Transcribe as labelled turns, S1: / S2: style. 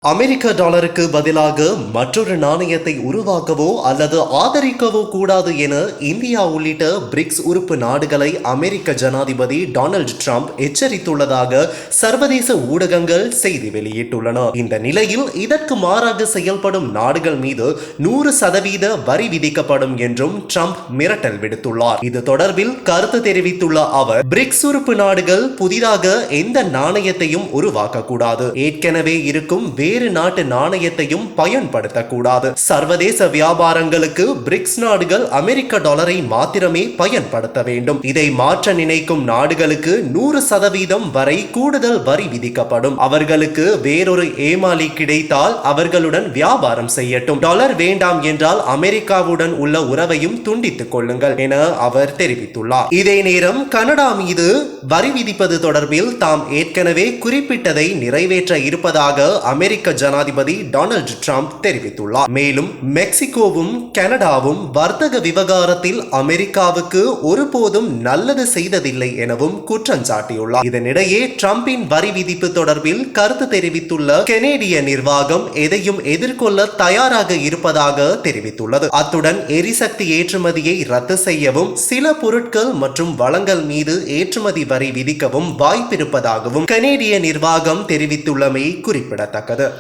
S1: அமெரிக்க டாலருக்கு பதிலாக மற்றொரு நாணயத்தை உருவாக்கவோ அல்லது ஆதரிக்கவோ கூடாது என இந்தியா உள்ளிட்ட பிரிக்ஸ் உறுப்பு நாடுகளை அமெரிக்க ஜனாதிபதி டொனால்டு டிரம்ப் எச்சரித்துள்ளதாக சர்வதேச ஊடகங்கள் செய்தி வெளியிட்டுள்ளன. இந்த நிலையில் இதற்கு மாறாக செயல்படும் நாடுகள் மீது 100% வரி விதிக்கப்படும் என்றும் டிரம்ப் மிரட்டல் விடுத்துள்ளார். இது தொடர்பில் கருத்து தெரிவித்துள்ள அவர், பிரிக்ஸ் உறுப்பு நாடுகள் புதிதாக எந்த நாணயத்தையும் உருவாக்கக்கூடாது, ஏற்கனவே இருக்கும் வேறு நாட்டு நாணயத்தையும் பயன்படுத்தக்கூடாது. சர்வதேச வியாபாரங்களுக்கு பிரிக்ஸ் நாடுகள் அமெரிக்க டாலரை மாத்திரமே பயன்படுத்த வேண்டும். இதை மாற்ற நினைக்கும் நாடுகளுக்கு 100% வரை கூடுதல் வரி விதிக்கப்படும். அவர்களுக்கு வேறொரு ஏமாளி கிடைத்தால் அவர்களுடன் வியாபாரம் செய்யட்டும். டாலர் வேண்டாம் என்றால் அமெரிக்காவுடன் உள்ள உறவையும் துண்டித்துக் கொள்ளுங்கள் என அவர் தெரிவித்துள்ளார். இதே நேரம் கனடா மீது வரி விதிப்பது தொடர்பில் தாம் ஏற்கனவே குறிப்பிட்டதை நிறைவேற்ற இருப்பதாக அமெரிக்க ஜனாதிபதி டொனால்டு டிரம்ப் தெரிவித்துள்ளார். மேலும் மெக்சிகோவும் கனடாவும் வர்த்தக விவகாரத்தில் அமெரிக்காவுக்கு ஒருபோதும் நல்லது செய்ததில்லை எனவும் குற்றம் சாட்டியுள்ளார். இதனிடையே டிரம்பின் வரி விதிப்பு தொடர்பில் கருத்து தெரிவித்துள்ள கனேடிய நிர்வாகம் எதையும் எதிர்கொள்ள தயாராக இருப்பதாக தெரிவித்துள்ளது. அத்துடன் எரிசக்தி ஏற்றுமதியை ரத்து செய்யவும் சில பொருட்கள் மற்றும் வளங்கள் மீது ஏற்றுமதி வரி விதிக்கவும் வாய்ப்பிருப்பதாகவும் கனேடிய நிர்வாகம் தெரிவித்துள்ளமை குறிப்பிடத்தக்கது.